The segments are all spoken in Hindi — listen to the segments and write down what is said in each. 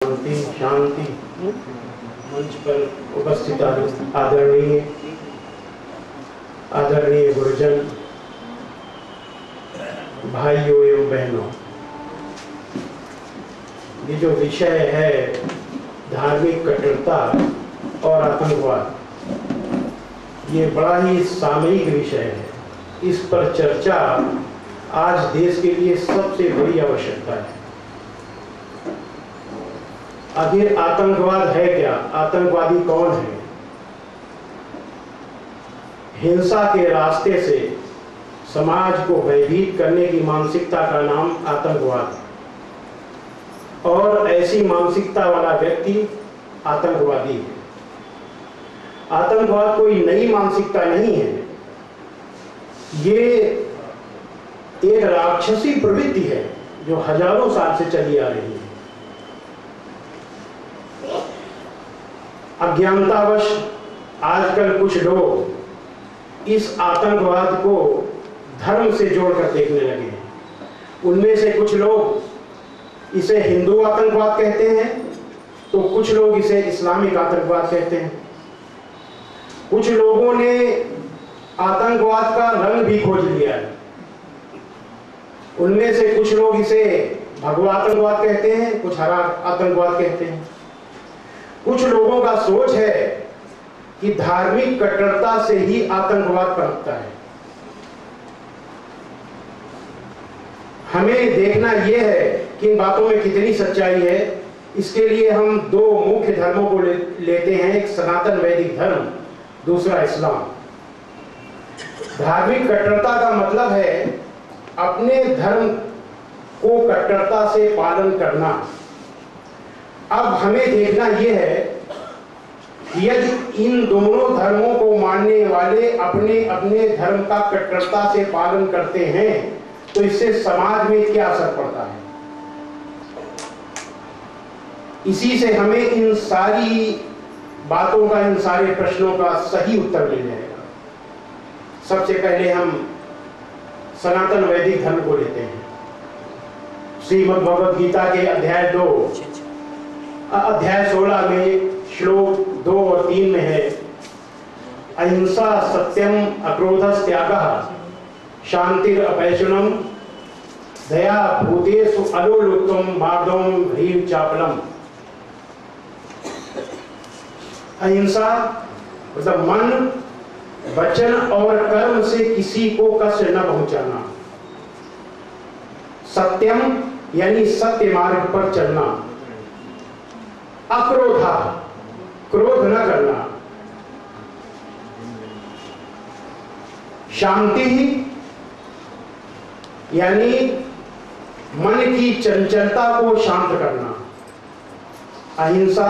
शांति शांति। मंच पर उपस्थित आदरणीय गुरुजन, भाइयों एवं बहनों, ये जो विषय है धार्मिक कट्टरता और आतंकवाद, ये बड़ा ही सामयिक विषय है। इस पर चर्चा आज देश के लिए सबसे बड़ी आवश्यकता है। आखिर आतंकवाद है क्या? आतंकवादी कौन है? हिंसा के रास्ते से समाज को भयभीत करने की मानसिकता का नाम आतंकवाद, और ऐसी मानसिकता वाला व्यक्ति आतंकवादी है। आतंकवाद कोई नई मानसिकता नहीं है, ये एक राक्षसी प्रवृत्ति है जो हजारों साल से चली आ रही है। अज्ञानतावश आजकल कुछ लोग इस आतंकवाद को धर्म से जोड़कर देखने लगे हैं। उनमें से कुछ लोग इसे हिंदू आतंकवाद कहते हैं, तो कुछ लोग इसे इस्लामिक आतंकवाद कहते हैं। कुछ लोगों ने आतंकवाद का रंग भी खोज लिया है। उनमें से कुछ लोग इसे भगवा आतंकवाद कहते हैं, कुछ हरा आतंकवाद कहते हैं। कुछ लोगों का सोच है कि धार्मिक कट्टरता से ही आतंकवाद पनपता है। हमें देखना यह है कि इन बातों में कितनी सच्चाई है। इसके लिए हम दो मुख्य धर्मों को लेते हैं, एक सनातन वैदिक धर्म, दूसरा इस्लाम। धार्मिक कट्टरता का मतलब है अपने धर्म को कट्टरता से पालन करना। अब हमें देखना यह है कि यदि इन दोनों धर्मों को मानने वाले अपने अपने धर्म का कट्टरता से पालन करते हैं तो इससे समाज में क्या असर पड़ता है। इसी से हमें इन सारी बातों का, इन सारे प्रश्नों का सही उत्तर मिल जाएगा। सबसे पहले हम सनातन वैदिक धर्म को लेते हैं। श्रीमद् भगवद गीता के अध्याय 16 में श्लोक 2 और 3 में है, अहिंसा सत्यम अक्रोधस् त्यागः शांतिर अपैशुनम दया भूतेषु अलोलुप्तम मार्दम ह्रीं चापलम। अहिंसा मतलब मन, वचन और कर्म से किसी को कष्ट न पहुंचाना। सत्यम यानी सत्य मार्ग पर चलना। अक्रोधा, क्रोध न करना। शांति यानी मन की चंचलता को शांत करना। अहिंसा,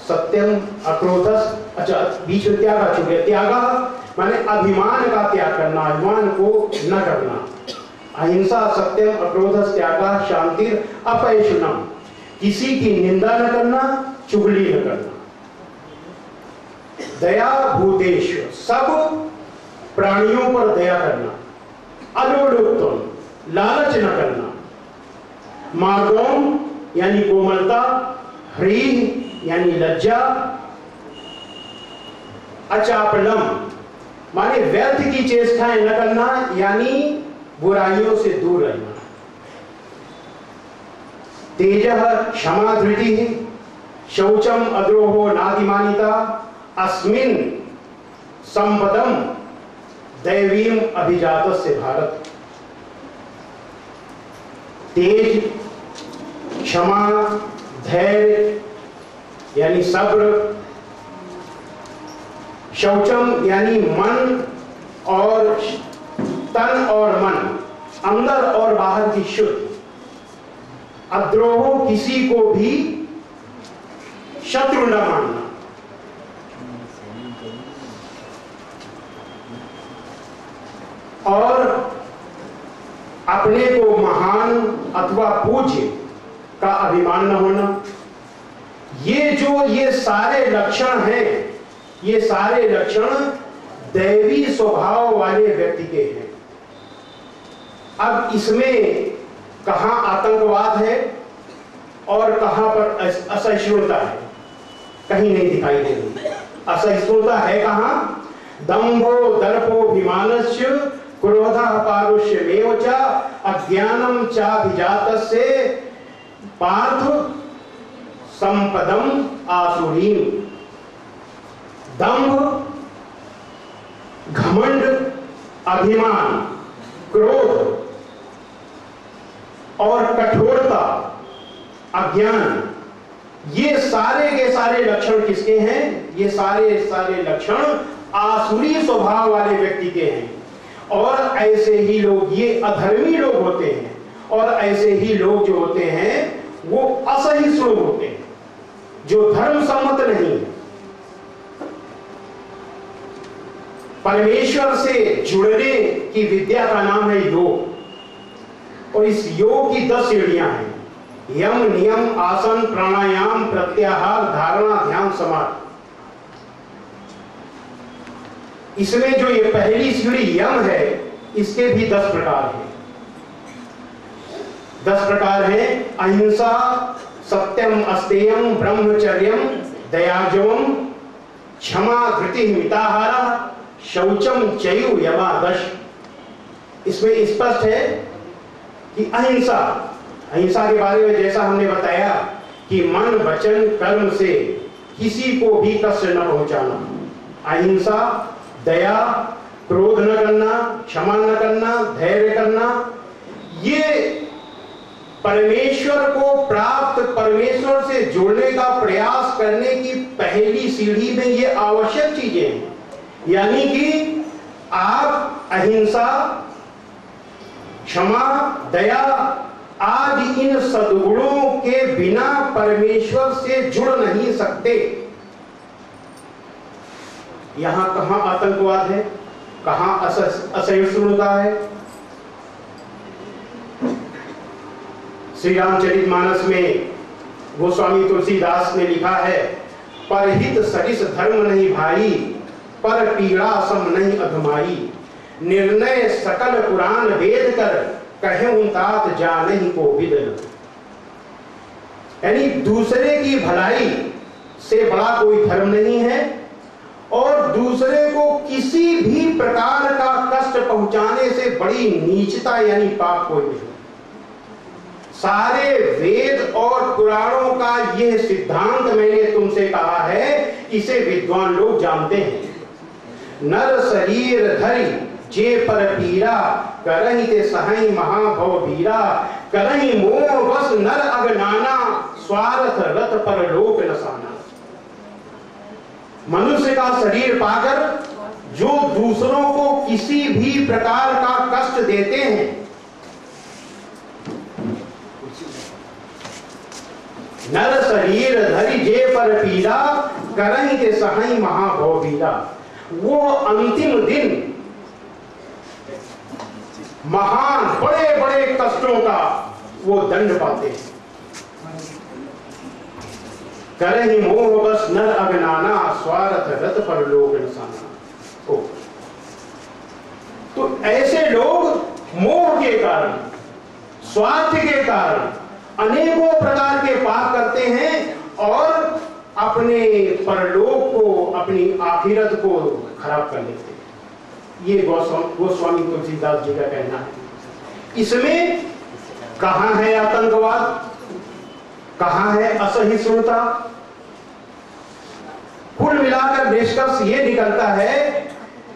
सत्यम, अक्रोधस, अच्छा बीच में त्याग आ चुके। त्यागा माने अभिमान का त्याग करना, अभिमान को न करना। अहिंसा, सत्यम, अक्रोधस, त्यागा, शांतिर अपैशुनम, किसी की निंदा न करना, चुगली न करना। दया भूतेषु, सब प्राणियों पर दया करना। अलोलुप्तम, लालच न करना। मार्दोम यानी कोमलता। ह्रीं यानी लज्जा। अचापलम माने व्यर्थ की चेष्टाएं न करना, यानी बुराइयों से दूर रहना। तेजः क्षमा धृतिः शौचम अद्रोहो नातिमानिता अस्मिन् संपदम दैवीम अभिजातस्य भारत। तेज, क्षमा, धैर्य यानी सब्र। शौचम यानी मन और तन और मन, अंदर और बाहर की शुद्ध। अद्रोह किसी को भी शत्रु न मानना। और अपने को महान अथवा पूज्य का अभिमान न होना। ये सारे लक्षण हैं, ये सारे लक्षण दैवी स्वभाव वाले व्यक्ति के हैं। अब इसमें कहां आतंकवाद है और कहां पर असहिष्णुता है? कहीं नहीं दिखाई दे रही। असहिष्णुता है कहां? दंभो दर्पोभिमानस्य क्रोधः पारुष्यमेव च अज्ञानम चाभिजातस्य पार्थ संपदम आसुरीम। दंभ, घमंड, अभिमान, क्रोध और कठोरता, अज्ञान, ये सारे के सारे लक्षण किसके हैं? ये सारे लक्षण आसुरी स्वभाव वाले व्यक्ति के हैं। और ऐसे ही लोग, ये अधर्मी लोग होते हैं, और ऐसे ही लोग जो होते हैं वो असहिष्णु होते हैं, जो धर्म सम्मत नहीं है। परमेश्वर से जुड़ने की विद्या का नाम है योग, और इस योग की 10 सीढ़ियां हैं। यम, नियम, आसन, प्राणायाम, प्रत्याहार, धारणा, ध्यान, समाधि। इसमें जो ये पहली सीढ़ी यम है, इसके भी 10 प्रकार हैं। 10 प्रकार हैं। अहिंसा, सत्यम, अस्तेयम, ब्रह्मचर्यम, दयाजवम, क्षमा, धृति, मिताहार, शौचम, चयु, यमादश। इसमें स्पष्ट है कि अहिंसा, अहिंसा के बारे में जैसा हमने बताया कि मन, वचन, कर्म से किसी को भी कष्ट न पहुंचाना। अहिंसा, दया, क्रोध न करना, क्षमा न करना, धैर्य करना, ये परमेश्वर को प्राप्त, परमेश्वर से जुड़ने का प्रयास करने की पहली सीढ़ी में ये आवश्यक चीजें हैं। यानी कि आप अहिंसा, क्षमा, दया आदि इन सद्गुणों के बिना परमेश्वर से जुड़ नहीं सकते। यहां कहां आतंकवाद है, कहां असहिष्णुता है? श्री रामचरितमानस में गोस्वामी तुलसीदास ने लिखा है, परहित सरिस धर्म नहीं भाई, पर पीड़ा सम नहीं अधमाई। निर्णय सकल पुराण वेद कर, कहे तात जानहि को विद। यानी दूसरे की भलाई से बड़ा कोई धर्म नहीं है, और दूसरे को किसी भी प्रकार का कष्ट पहुंचाने से बड़ी नीचता यानी पाप कोई नहीं। सारे वेद और पुराणों का यह सिद्धांत मैंने तुमसे कहा है, इसे विद्वान लोग जानते हैं। नर शरीर धरि जे पर पीरा, करहि ते सहई महाभव वीरा। करहि मोह वश नर अगनाना, स्वार्थ रत पर लोक नसाना। मनुष्य का शरीर पाकर जो दूसरों को किसी भी प्रकार का कष्ट देते हैं, नर शरीर धरि जे पर पीरा, करहि ते सहई महाभव वीरा। वो अंतिम दिन महान बड़े बड़े कष्टों का वो दंड पाते हैं। करहि मोह बस नर अगनाना, स्वार्थ रत पर लोक नसाना। तो ऐसे लोग मोह के कारण, स्वार्थ के कारण अनेकों प्रकार के पाप करते हैं और अपने परलोक को, अपनी आखिरत को खराब कर लेते हैं। ये गोस्वामी तुलसीदास जी का कहना है। इसमें कहां है आतंकवाद, कहां है असहिष्णुता? कुल मिलाकर निष्कर्ष ये निकलता है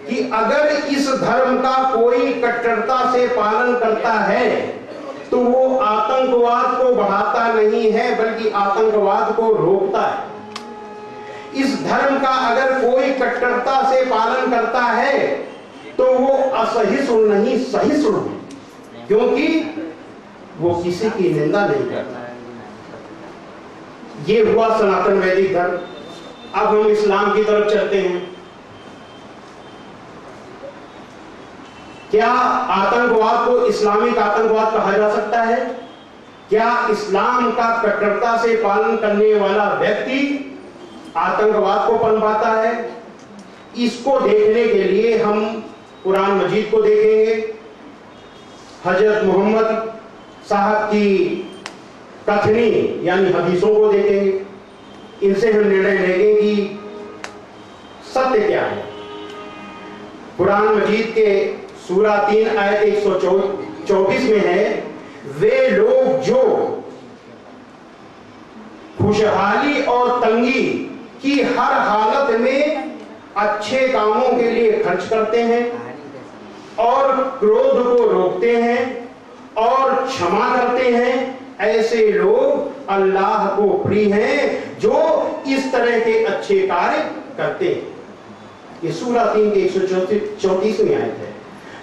कि अगर इस धर्म का कोई कट्टरता से पालन करता है तो वो आतंकवाद को बढ़ाता नहीं है, बल्कि आतंकवाद को रोकता है। इस धर्म का अगर कोई कट्टरता से पालन करता है तो वो असहिष्णु नहीं, सहिष्णु है, क्योंकि वो किसी की निंदा नहीं करता है। ये हुआ सनातन वैदिक धर्म। अब हम इस्लाम की तरफ चलते हैं। क्या आतंकवाद को इस्लामिक आतंकवाद कहा जा सकता है? क्या इस्लाम का कट्टरता से पालन करने वाला व्यक्ति आतंकवाद को पनपाता है? इसको देखने के लिए हम कुरान मजीद को देखेंगे। हजरत मोहम्मद साहब की कथनी यानी हदीसों को देखेंगे, इनसे हम निर्णय लेंगे कि सत्य क्या है। कुरान मजीद के सूरा 3 आयत 124 में है, वे लोग जो खुशहाली और तंगी की हर हालत में अच्छे कामों के लिए खर्च करते हैं और क्रोध को रोकते हैं और क्षमा करते हैं, ऐसे लोग अल्लाह को प्रिय हैं जो इस तरह के अच्छे कार्य करते हैं। ये सूरा 3 की 134वीं आयत है।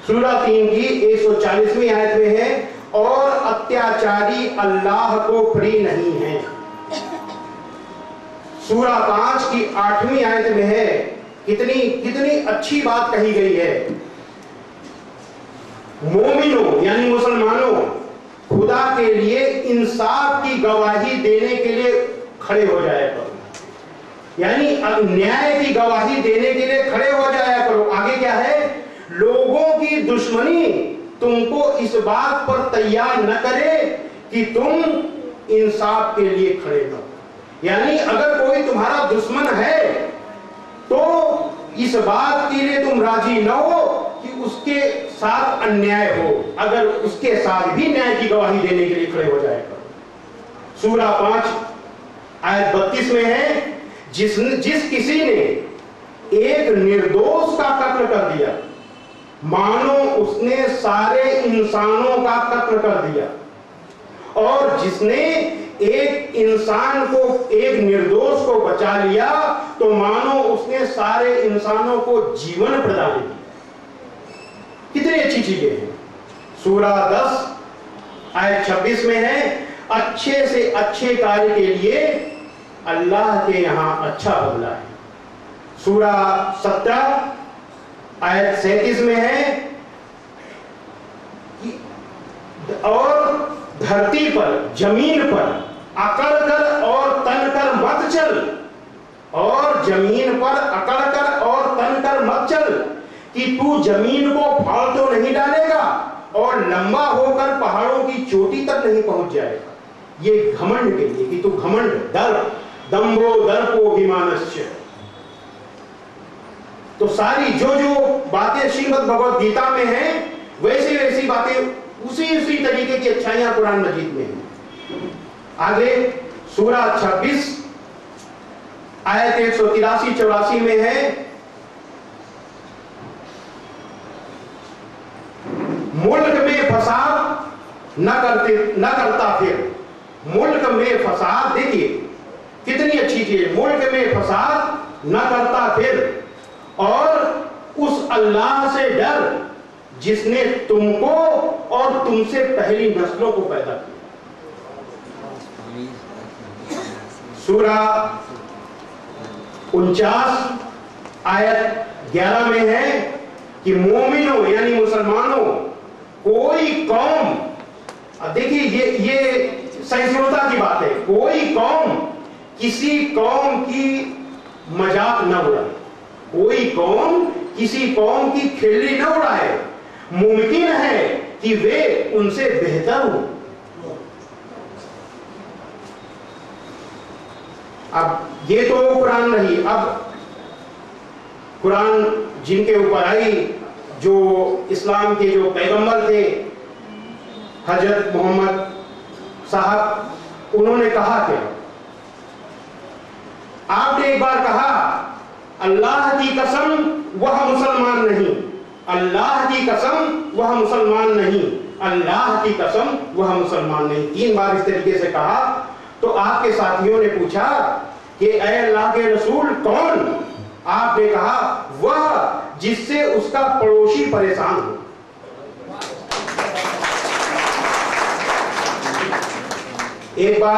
सूरा 3 की 140वीं आयत में है, और अत्याचारी अल्लाह को प्रिय नहीं है। सूरा 5 की 8वीं आयत में है, कितनी अच्छी बात कही गई है। मोमिनों यानी मुसलमानों, खुदा के लिए इंसाफ की गवाही देने के लिए खड़े हो जाया करो, यानी न्याय की गवाही देने के लिए खड़े हो जाया करो। आगे क्या है, लोगों की दुश्मनी तुमको इस बात पर तैयार न करे कि तुम इंसाफ के लिए खड़े हो। यानी अगर कोई तुम्हारा दुश्मन है तो इस बात के लिए तुम राजी न हो कि उसके साथ अन्याय हो, अगर उसके साथ भी न्याय की गवाही देने के लिए खड़े हो जाएगा। सूरा 5 आयत 32 में है, जिस किसी ने एक निर्दोष का कत्ल कर दिया मानो उसने सारे इंसानों का कत्ल कर दिया, और जिसने एक इंसान को, एक निर्दोष को बचा लिया तो मानो उसने सारे इंसानों को जीवन प्रदान किया। कितनी अच्छी चीजें हैं। सूरा 10 आयत 26 में है, अच्छे से अच्छे कार्य के लिए अल्लाह के यहां अच्छा बदला है। सूरा 17 आयत 37 में है, और धरती पर, जमीन पर अकड़ कर और तन कर मत चल, और जमीन पर अकड़ कर और तन कर मत चल कि तू जमीन को फाड़ तो नहीं डालेगा और लंबा होकर पहाड़ों की चोटी तक नहीं पहुंच जाएगा। ये घमंड के लिए कि तू घमंड, दंभो दर्पो विमानस्य। तो सारी जो बातें श्रीमद् भगवद गीता में हैं, वैसी वैसी बातें उसी तरीके की अच्छाइयां कुरान मजीद में हैं। आगे सूरा 26 आयत 183-84 में है, मुल्क में फसाद न करता फिर। मुल्क में फसाद, देखिए कितनी अच्छी चीज, मुल्क में फसाद न करता फिर, और उस अल्लाह से डर जिसने तुमको और तुमसे पहली नस्लों को पैदा किया। सूरा 49 आयत 11 में है कि मोमिनों यानी मुसलमानों, कोई कौम, देखिए ये सहिष्णुता की बात है, कोई कौम किसी कौम की मजाक न उड़ाए, कोई कौम किसी कौम की खिल्ली न उड़ाए। मुमकिन है कि वे उनसे बेहतर हो। अब ये तो कुरान रही, अब कुरान जिनके ऊपर आई, जो इस्लाम के जो पैगंबर थे हजरत मोहम्मद साहब, उन्होंने कहा क्या? आपने एक बार कहा, अल्लाह की कसम वह मुसलमान नहीं, अल्लाह की कसम वह मुसलमान नहीं, अल्लाह की कसम वह मुसलमान नहीं। 3 बार इस तरीके से कहा। तो आपके साथियों ने पूछा कि ऐ अल्लाह के रसूल कौन? आपने कहा, वह जिससे उसका पड़ोसी परेशान हो। एक बार